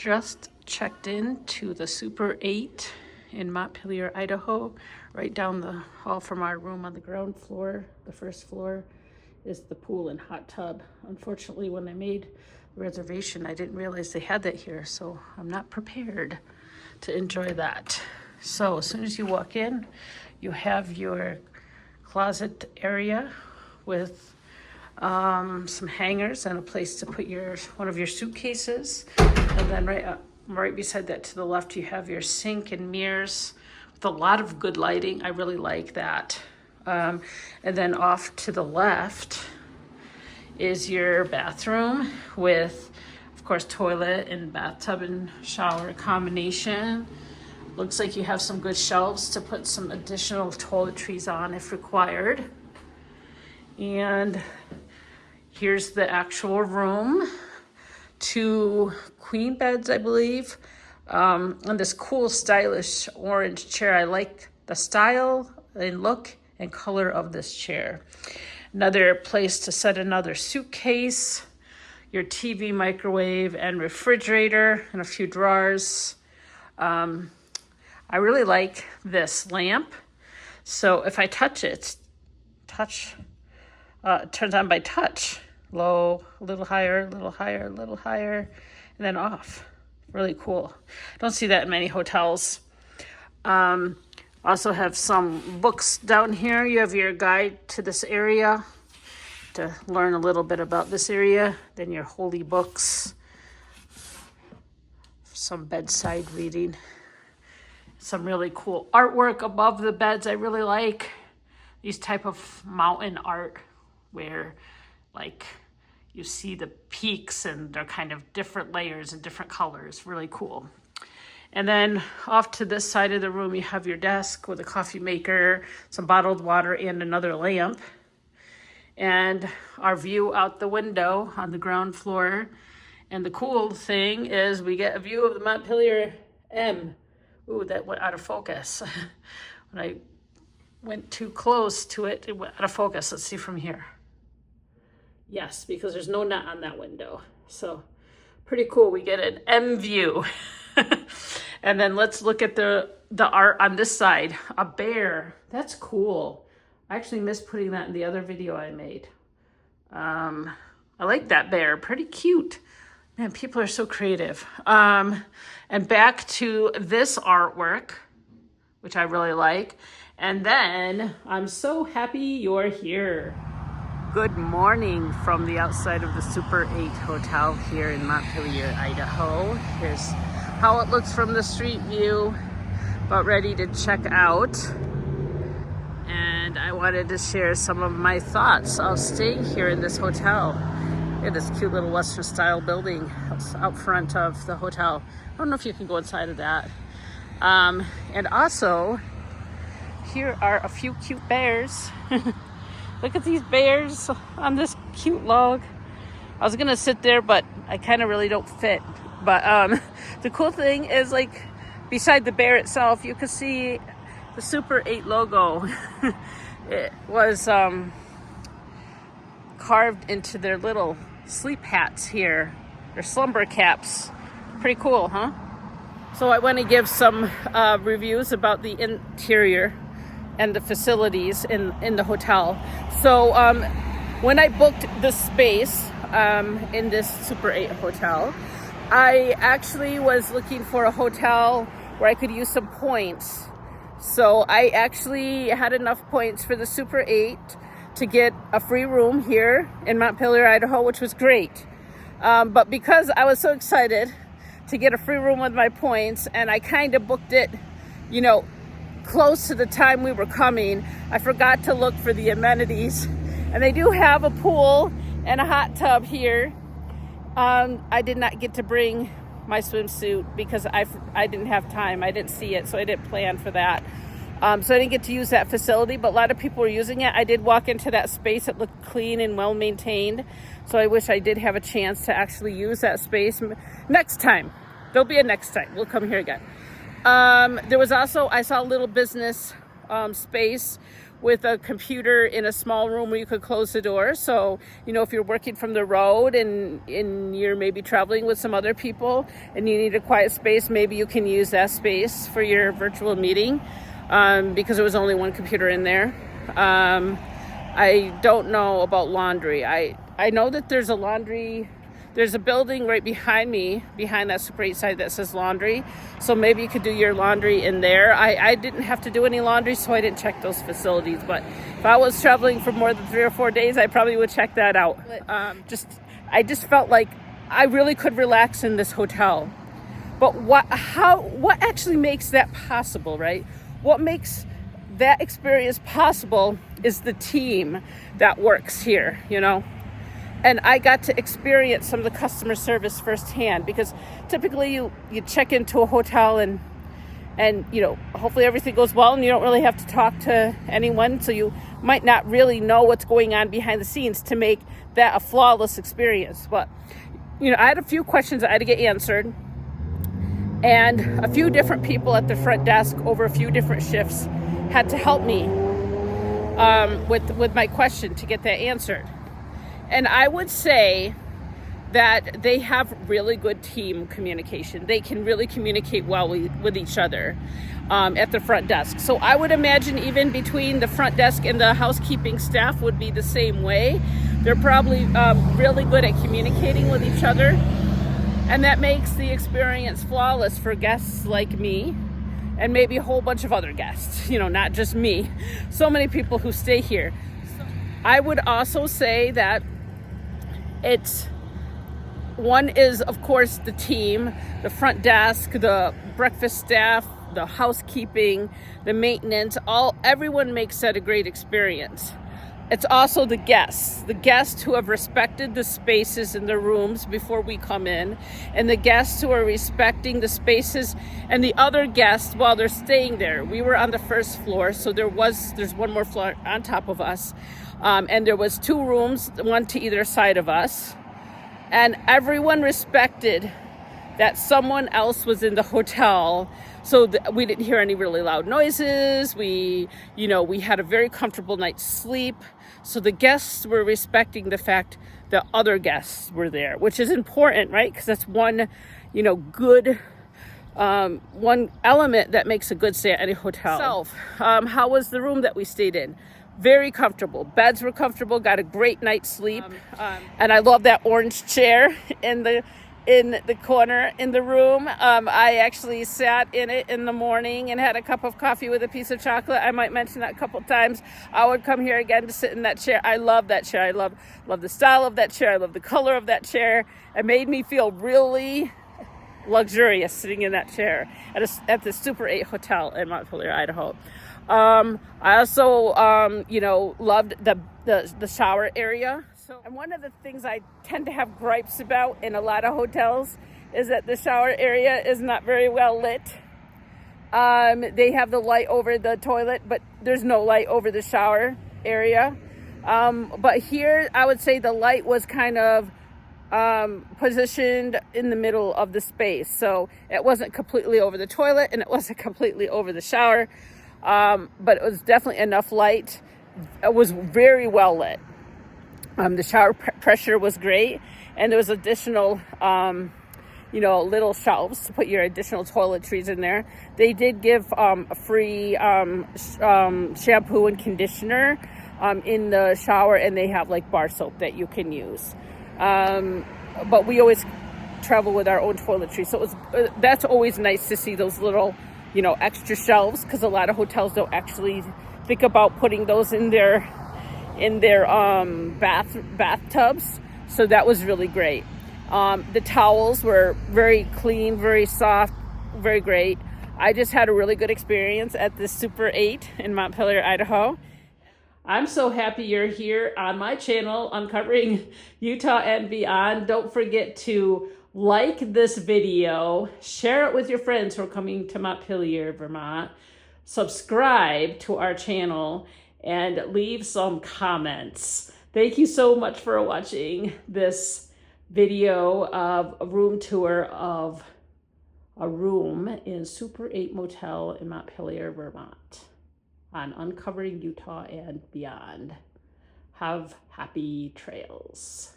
Just checked in to the Super 8 in Montpelier, Idaho, right down the hall from our room on the ground floor. The first floor is the pool and hot tub. Unfortunately, when I made the reservation, I didn't realize they had that here, so I'm not prepared to enjoy that. So as soon as you walk in, you have your closet area with some hangers and a place to put one of your suitcases. And then right beside that to the left, you have your sink and mirrors with a lot of good lighting. I really like that. And then off to the left is your bathroom with, of course, toilet and bathtub and shower combination. Looks like you have some good shelves to put some additional toiletries on if required. And here's the actual room. 2 queen beds, I believe, on this cool, stylish orange chair. I like the style and look and color of this chair. Another place to set another suitcase, your TV, microwave, and refrigerator, and a few drawers. I really like this lamp. So if I touch it, it turns on by touch. Low, a little higher, a little higher, a little higher, and then off. Really cool. Don't see that in many hotels. Also have some books down here. You have your guide to this area to learn a little bit about this area. Then your holy books. Some bedside reading. Some really cool artwork above the beds. I really like these type of mountain art where like you see the peaks and they're kind of different layers and different colors. Really cool. And then off to this side of the room, you have your desk with a coffee maker, some bottled water, and another lamp. And our view out the window on the ground floor. And the cool thing is we get a view of the Montpelier M. Ooh, that went out of focus. When I went too close to it, it went out of focus. Let's see from here. Yes, because there's no net on that window. So pretty cool. We get an M view. And then let's look at the art on this side. A bear. That's cool. I actually missed putting that in the other video I made. I like that bear. Pretty cute. Man, people are so creative. And back to this artwork, which I really like. And then I'm so happy you're here. Good morning from the outside of the Super 8 Hotel here in Montpelier, Idaho. Here's how it looks from the street view. About ready to check out. And I wanted to share some of my thoughts of staying here in this hotel. Look at this cute little Western style building out front of the hotel. I don't know if you can go inside of that. And also, here are a few cute bears. Look at these bears on this cute log. I was gonna sit there, but I kind of really don't fit. But the cool thing is, like, beside the bear itself, you can see the Super 8 logo. It was carved into their little sleep hats here. Their slumber caps. Pretty cool, huh? So I want to give some reviews about the interior and the facilities in the hotel. So when I booked the space in this Super 8 hotel, I actually was looking for a hotel where I could use some points. So I actually had enough points for the Super 8 to get a free room here in Montpelier, Idaho, which was great. But because I was so excited to get a free room with my points, and I kind of booked it, close to the time we were coming, I forgot to look for the amenities. And they do have a pool and a hot tub here. I did not get to bring my swimsuit because I didn't have time. I didn't see it, so I didn't plan for that. So I didn't get to use that facility, but a lot of people were using it. I did walk into that space. It looked clean and well maintained. So I wish I did have a chance to actually use that space next time. There'll be a next time. We'll come here again. There was also, I saw a little business space with a computer in a small room where you could close the door. So, you know, if you're working from the road and you're maybe traveling with some other people and you need a quiet space, maybe you can use that space for your virtual meeting, because there was only one computer in there. I don't know about laundry. I know that there's a building right behind me, behind that Super 8 side that says laundry. So maybe you could do your laundry in there. I didn't have to do any laundry, so I didn't check those facilities. But if I was traveling for more than 3 or 4 days, I probably would check that out. I just felt like I really could relax in this hotel. But what actually makes that possible, right? What makes that experience possible is the team that works here, you know? And I got to experience some of the customer service firsthand, because typically you check into a hotel and you know, hopefully everything goes well and you don't really have to talk to anyone. So you might not really know what's going on behind the scenes to make that a flawless experience. But, you know, I had a few questions I had to get answered, and a few different people at the front desk over a few different shifts had to help me with my question to get that answered. And I would say that they have really good team communication. They can really communicate well with each other at the front desk. So I would imagine even between the front desk and the housekeeping staff would be the same way. They're probably really good at communicating with each other. And that makes the experience flawless for guests like me and maybe a whole bunch of other guests, you know, not just me. So many people who stay here. I would also say that one is, of course, the team, the front desk, the breakfast staff, the housekeeping, the maintenance, everyone makes that a great experience. It's also the guests who have respected the spaces in the rooms before we come in, and the guests who are respecting the spaces and the other guests while they're staying there. We were on the first floor, so there's one more floor on top of us. And there was 2 rooms, one to either side of us. And everyone respected that someone else was in the hotel, so that we didn't hear any really loud noises. We had a very comfortable night's sleep. So the guests were respecting the fact that other guests were there, which is important, right? Because that's one, good, one element that makes a good stay at any hotel. So, how was the room that we stayed in? Very comfortable. Beds were comfortable. Got a great night's sleep. And I love that orange chair in the corner in the room. I actually sat in it in the morning and had a cup of coffee with a piece of chocolate. I might mention that a couple times. I would come here again to sit in that chair. I love that chair. I love the style of that chair. I love the color of that chair. It made me feel really luxurious sitting in that chair at the Super 8 Hotel in Montpelier, Idaho. I also, loved the shower area. And one of the things I tend to have gripes about in a lot of hotels is that the shower area is not very well lit. They have the light over the toilet, but there's no light over the shower area. But here, I would say the light was kind of positioned in the middle of the space. So it wasn't completely over the toilet and it wasn't completely over the shower. But it was definitely enough light. It was very well lit. The shower pressure was great, and there was additional, little shelves to put your additional toiletries in there. They did give a free shampoo and conditioner in the shower, and they have like bar soap that you can use. But we always travel with our own toiletries, so that's always nice to see those little, extra shelves, because a lot of hotels don't actually think about putting those in their bathtubs. So that was really great. The towels were very clean, very soft, very great. I just had a really good experience at the Super 8 in Montpelier, Idaho. I'm so happy you're here on my channel, Uncovering Utah and Beyond. Don't forget to like this video, share it with your friends who are coming to Montpelier, Vermont, subscribe to our channel, and leave some comments. Thank you so much for watching this video of a room tour of a room in Super 8 Motel in Montpelier, Vermont. on uncovering Utah and beyond. Have happy trails.